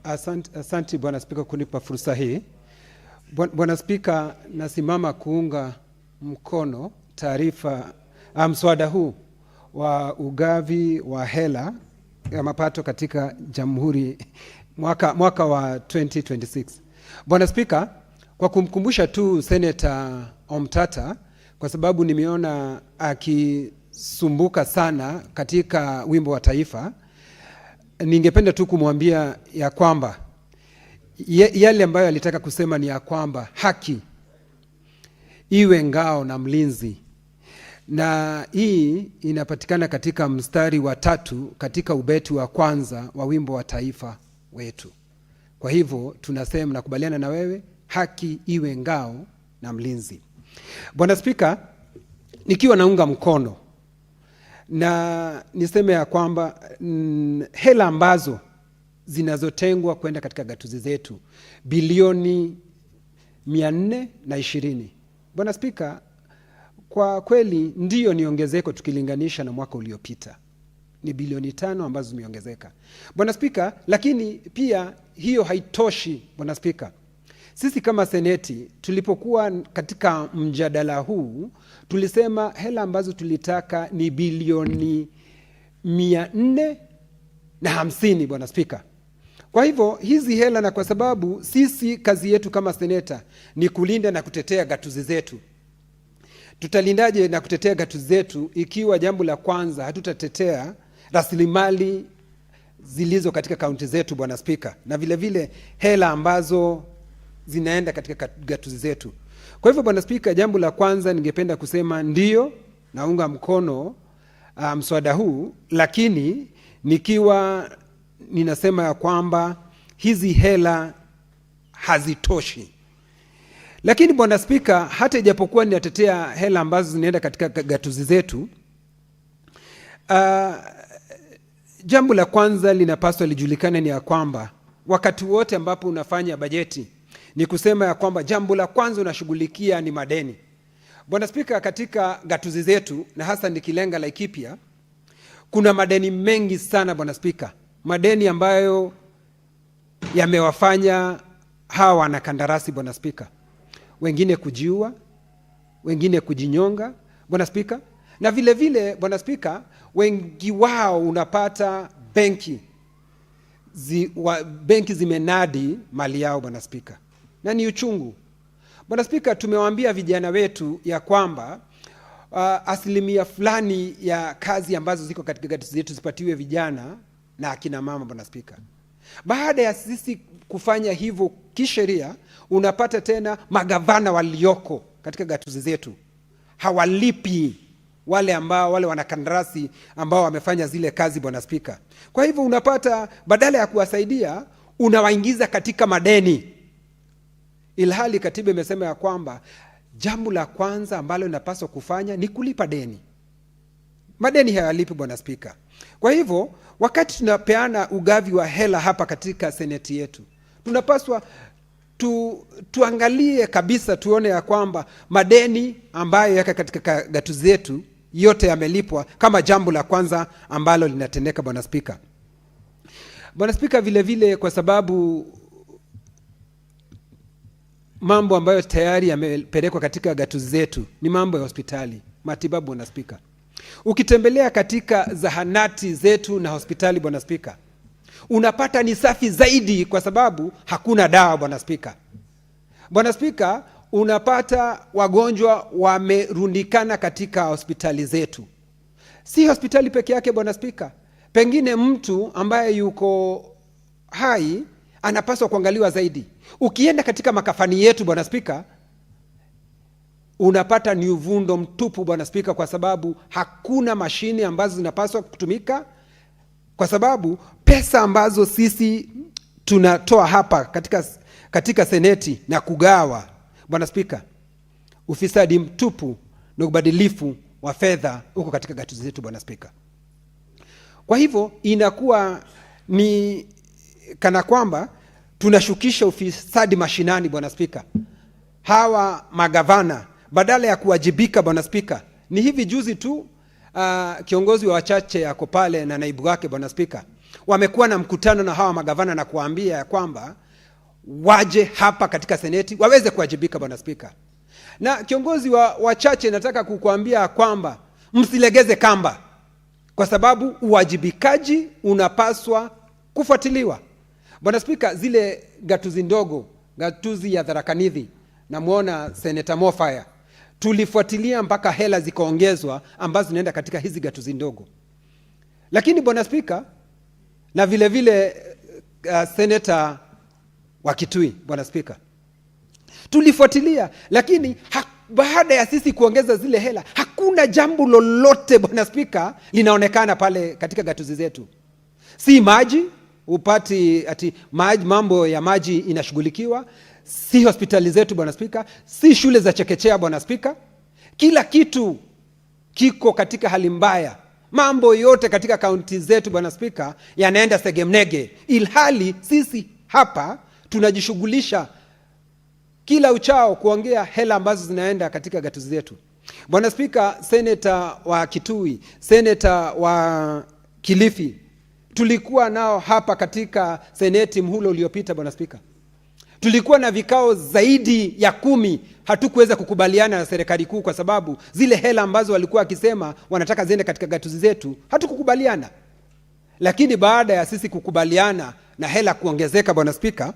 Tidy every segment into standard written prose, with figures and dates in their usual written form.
Asante Bwana Spika kunipa fursa hii. Bwana Spika, nasimama kuunga mkono taarifa mswada huu wa ugavi wa hela ya mapato katika Jamhuri mwaka wa 2026. Bwana Spika, kwa kumkumbusha tu Senator Omtata, kwa sababu nimeona akisumbuka sana katika wimbo wa taifa, ningependa tu kumwambia ya kwamba yale ambayo alitaka kusema ni ya kwamba haki iwe ngao na mlinzi, na hii inapatikana katika mstari wa 3 katika ubeti wa kwanza wa wimbo wa taifa wetu. Kwa hivyo tunasema, nakubaliana na wewe, haki iwe ngao na mlinzi. Bwana Spika, nikiwa naunga mkono na niseme ya kwamba hela ambazo zinazotengwa kwenda katika gatuzi zetu bilioni 420. Bwana Spika, kwa kweli ndiyo ni ongezeko tukilinganisha na mwaka uliopita. Ni bilioni 5 ambazo zimeongezeka. Bwana Spika, lakini pia hiyo haitoshi. Bwana Spika, sisi kama Seneti tulipokuwa katika mjadala huu tulisema hela ambazo tulitaka ni bilioni 450. Bwana Spika, kwa hivyo hizi hela, na kwa sababu sisi kazi yetu kama seneta ni kulinda na kutetea gatuzi zetu, tutalindaje na kutetea gatuzi zetu ikiwa jambo la kwanza hatutatetea rasilimali zilizo katika kaunti zetu? Bwana Spika, na vile vile hela ambazo zinaenda katika gatuzi zetu. Kwa hivyo Bwana Spika, jambo la kwanza ningependa kusema ndio naunga mkono mswada huu, lakini nikiwa ninasema ya kwamba hizi hela hazitoshi. Lakini Bwana Spika, hata ijapokuwa ninatetea hela ambazo zinaenda katika gatuzi zetu, jambo la kwanza linapaswa lijulikane ni ya kwamba wakati wote ambapo unafanya bajeti ni kusema ya kwamba jambo la kwanza unashughulikia ni madeni. Bwana Spika, katika gatuzi zetu na hasa nikilenga Laikipia, kuna madeni mengi sana Bwana Spika, madeni ambayo yamewafanya hawa wanakandarasi Bwana Spika, wengine kujiua, wengine kujinyonga Bwana Spika, na vile vile Bwana Spika, wengi wao unapata benki zimenadi mali yao Bwana Spika, na ni uchungu Bwana Spika. Tumewaambia vijana wetu ya kwamba asilimia fulani ya kazi ambazo ziko katika gatuzi zetu zipatiwe vijana na akina mama Bwana Spika. Baada ya sisi kufanya hivyo kisheria, unapata tena magavana walioko katika gatuzi zetu hawalipi wale wanakandarasi ambao wamefanya zile kazi Bwana Spika. Kwa hivyo unapata badala ya kuwasaidia unawaingiza katika madeni, ilhali katiba imesema ya kwamba jambo la kwanza ambalo linapaswa kufanya ni kulipa deni. Madeni hayalipi Bwana Spika. Kwa hivyo wakati tunapeana ugavi wa hela hapa katika seneti yetu, tunapaswa tuangalie kabisa, tuone ya kwamba madeni ambayo yako katika gatuzi zetu yote yamelipwa kama jambo la kwanza ambalo linatendeka Bwana Spika. Bwana Spika, vile vile kwa sababu mambo ambayo tayari yamepelekwa katika gatuzi zetu ni mambo ya hospitali, matibabu Bwana Spika. Ukitembelea katika zahanati zetu na hospitali Bwana Spika, unapata ni safi zaidi kwa sababu hakuna dawa Bwana Spika. Bwana Spika, unapata wagonjwa wamerundikana katika hospitali zetu. Si hospitali peke yake Bwana Spika, pengine mtu ambaye yuko hai anapaswa kuangaliwa zaidi. Ukienda katika makafani yetu Bwana Spika, unapata ni uvundo mtupu Bwana Spika, kwa sababu hakuna mashine ambazo zinapaswa kutumika, kwa sababu pesa ambazo sisi tunatoa hapa katika seneti na kugawa Bwana Spika, ufisadi mtupu na ubadilifu wa fedha huko katika gatuzi zetu Bwana Spika. Kwa hivyo inakuwa ni kana kwamba tunashukisha ufisadi mashinani Bwana Spika. Hawa magavana badala ya kuwajibika Bwana Spika, ni hivi juzi tu kiongozi wa wachache yako pale na naibu wake Bwana Spika wamekuwa na mkutano na hawa magavana na kuambia ya kwamba waje hapa katika seneti waweze kuwajibika, Bwana Spika. Na kiongozi wachache, nataka kukuambia kwamba msilegeze kamba, kwa sababu uwajibikaji unapaswa kufuatiliwa. Bwana Spika, zile gatuzi ndogo, gatuzi ya Tharaka Nithi, namuona Senator Mofaya, tulifuatilia mpaka hela zikaongezwa ambazo zinaenda katika hizi gatuzi ndogo. Lakini Bwana Spika, na vile vile Senator wa Kitui, Bwana Spika, tulifuatilia, lakini baada ya sisi kuongeza zile hela hakuna jambo lolote, Bwana Spika, linaonekana pale katika gatuzi zetu. Si maji upati ati maji, mambo ya maji inashughulikiwa, si hospitali zetu Bwana Spika, si shule za chekechea Bwana Spika. Kila kitu kiko katika hali mbaya. Mambo yote katika kaunti zetu Bwana Spika yanaenda segemnege, ilhali sisi hapa tunajishughulisha kila uchao kuongea hela ambazo zinaenda katika gatuzi zetu. Bwana Spika, Senator wa Kitui, Senator wa Kilifi, tulikuwa nao hapa katika seneti mhulo uliopita Bwana Spika. Tulikuwa na vikao zaidi ya 10, hatukuweza kukubaliana na serikali kuu kwa sababu zile hela ambazo walikuwa wakisema wanataka ziende katika gatuzi zetu hatukukubaliana. Lakini baada ya sisi kukubaliana na hela kuongezeka Bwana Spika,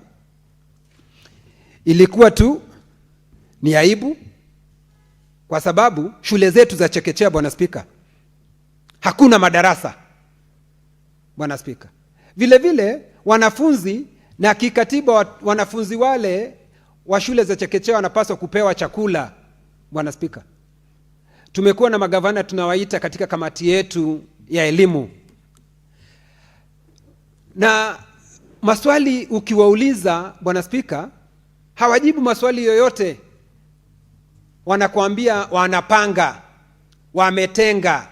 ilikuwa tu ni aibu, kwa sababu shule zetu za chekechea Bwana Spika hakuna madarasa Bwana Spika. Vile vile wanafunzi na kikatiba, wanafunzi wale wa shule za chekechea wanapaswa kupewa chakula Bwana Spika. Tumekuwa na magavana tunawaita katika kamati yetu ya elimu, na maswali ukiwauliza Bwana Spika hawajibu maswali yoyote. Wanakuambia wanapanga, wametenga,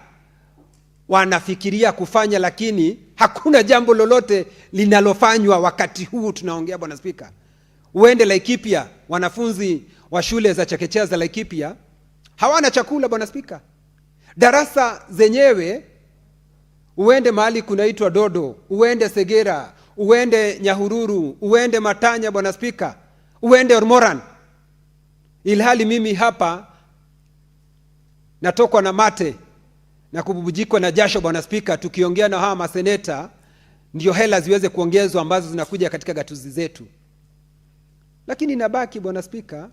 wanafikiria kufanya, lakini hakuna jambo lolote linalofanywa wakati huu tunaongea Bwana Spika. Uende Laikipia, wanafunzi wa shule za chekechea za Laikipia hawana chakula Bwana Spika. Darasa zenyewe, uende mahali kunaitwa Dodo, uende Segera, uende Nyahururu, uende Matanya Bwana Spika, uende Ormoran, ilhali mimi hapa natokwa na mate na kububujikwa na jasho Bwana Spika, tukiongea na hawa maseneta ndio hela ziweze kuongezwa ambazo zinakuja katika gatuzi zetu. Lakini nabaki Bwana Spika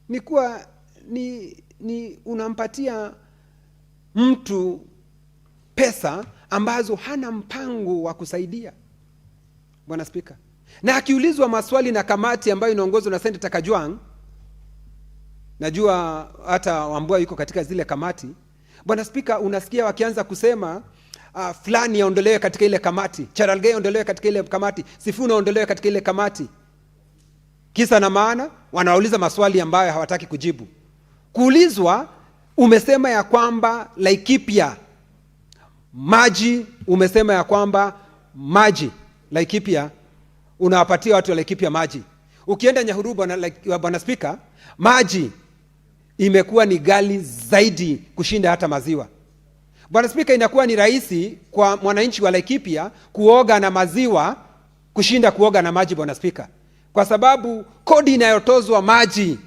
ni kuwa ni unampatia mtu pesa ambazo hana mpango wa kusaidia Bwana Spika. Na akiulizwa maswali na kamati ambayo inaongozwa na Senator Kajwang', najua hata Wambua yuko katika zile kamati Bwana Spika, unasikia wakianza kusema fulani yaondolewe katika ile kamati, Cherargei yaondolewe katika ile kamati, Sifuna yaondolewe katika ile kamati. Kisa na maana wanauliza maswali ambayo hawataki kujibu. Kuulizwa, umesema ya kwamba Laikipia maji, umesema ya kwamba maji Laikipia unawapatia watu wa Laikipia maji. Ukienda Nyahururu Bwana Spika, maji imekuwa ni ghali zaidi kushinda hata maziwa. Bwana Spika, inakuwa ni rahisi kwa mwananchi wa Laikipia kuoga na maziwa kushinda kuoga na maji Bwana Spika, kwa sababu kodi inayotozwa maji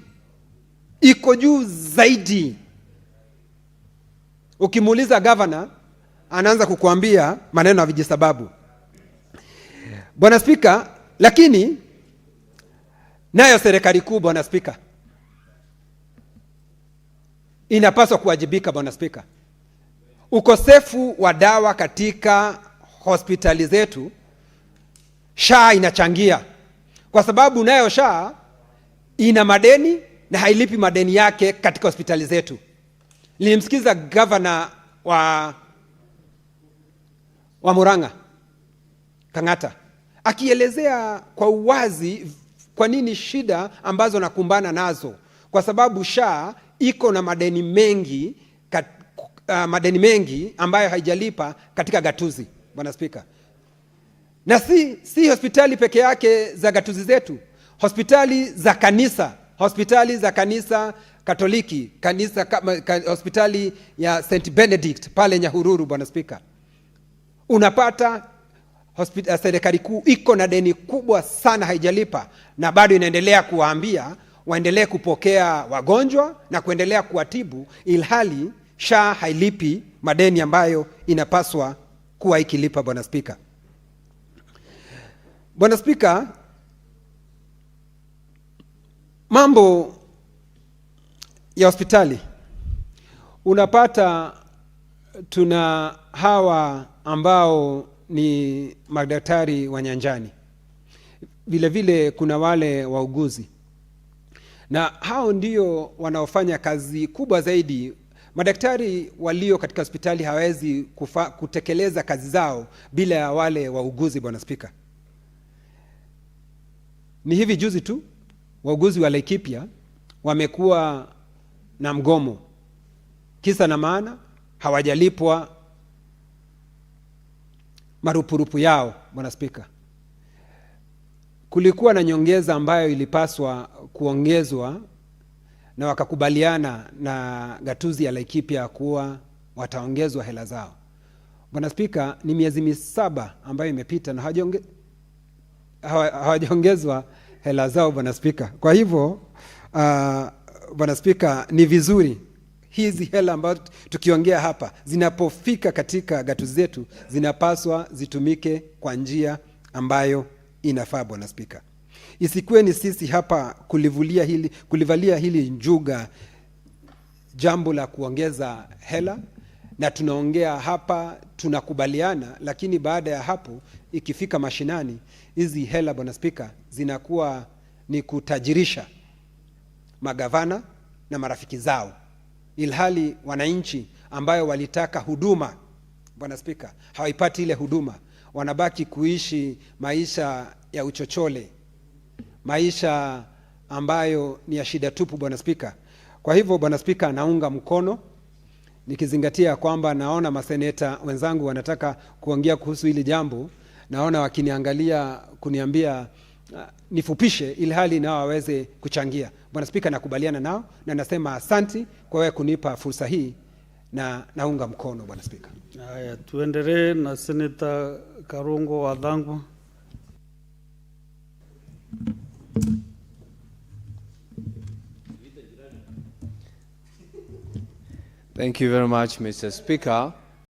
iko juu zaidi. Ukimuuliza governor anaanza kukuambia maneno ya vijisababu Bwana Spika. Lakini nayo serikali kuu Bwana Spika inapaswa kuwajibika Bwana Spika. Ukosefu wa dawa katika hospitali zetu, SHA inachangia, kwa sababu nayo SHA ina madeni na hailipi madeni yake katika hospitali zetu. Nilimsikiza governor wa Murang'a Kang'ata akielezea kwa uwazi kwa nini shida ambazo nakumbana nazo, kwa sababu SHA iko na madeni mengi ambayo haijalipa katika gatuzi Bwana Spika. Na si hospitali peke yake za gatuzi zetu, hospitali za kanisa Katoliki, hospitali ya St. Benedict pale Nyahururu Bwana Spika. Unapata serikali kuu iko na deni kubwa sana haijalipa, na bado inaendelea kuwaambia waendelee kupokea wagonjwa na kuendelea kuwatibu, ilhali SHA hailipi madeni ambayo inapaswa kuwa ikilipa. Bwana Spika, Bwana Spika, mambo ya hospitali unapata tuna hawa ambao ni madaktari wa nyanjani, vile vile kuna wale wauguzi, na hao ndio wanaofanya kazi kubwa zaidi. Madaktari walio katika hospitali hawezi kutekeleza kazi zao bila ya wale wauguzi. Bwana Spika, ni hivi juzi tu wauguzi wa Laikipia wamekuwa na mgomo, kisa na maana hawajalipwa marupurupu yao. Bwana Spika, kulikuwa na nyongeza ambayo ilipaswa kuongezwa na wakakubaliana na gatuzi ya Laikipia kuwa wataongezwa hela zao. Bwana Spika, ni miezi 7 ambayo imepita na hawajaongezwa hela zao. Bwana Spika, kwa hivyo Bwana Spika, ni vizuri hizi hela ambazo tukiongea hapa zinapofika katika gatuzi zetu zinapaswa zitumike kwa njia ambayo inafaa. Bwana Spika, isikuwe ni sisi hapa kulivalia hili njuga jambo la kuongeza hela, na tunaongea hapa tunakubaliana, lakini baada ya hapo ikifika mashinani hizi hela Bwana Spika zinakuwa ni kutajirisha magavana na marafiki zao, ilhali wananchi ambayo walitaka huduma Bwana Spika hawaipati ile huduma, wanabaki kuishi maisha ya uchochole, maisha ambayo ni ya shida tupu. Bwana Spika, kwa hivyo Bwana Spika, naunga mkono, nikizingatia kwamba naona maseneta wenzangu wanataka kuongea kuhusu hili jambo, naona wakiniangalia kuniambia nifupishe ilhali nao waweze kuchangia. Bwana Spika, nakubaliana nao na nasema asanti kwa wewe kunipa fursa hii na naunga mkono. Bwana Spika. Haya, tuendelee na Seneta Karungo Wadhangu. Thank you very much, Mr. Speaker.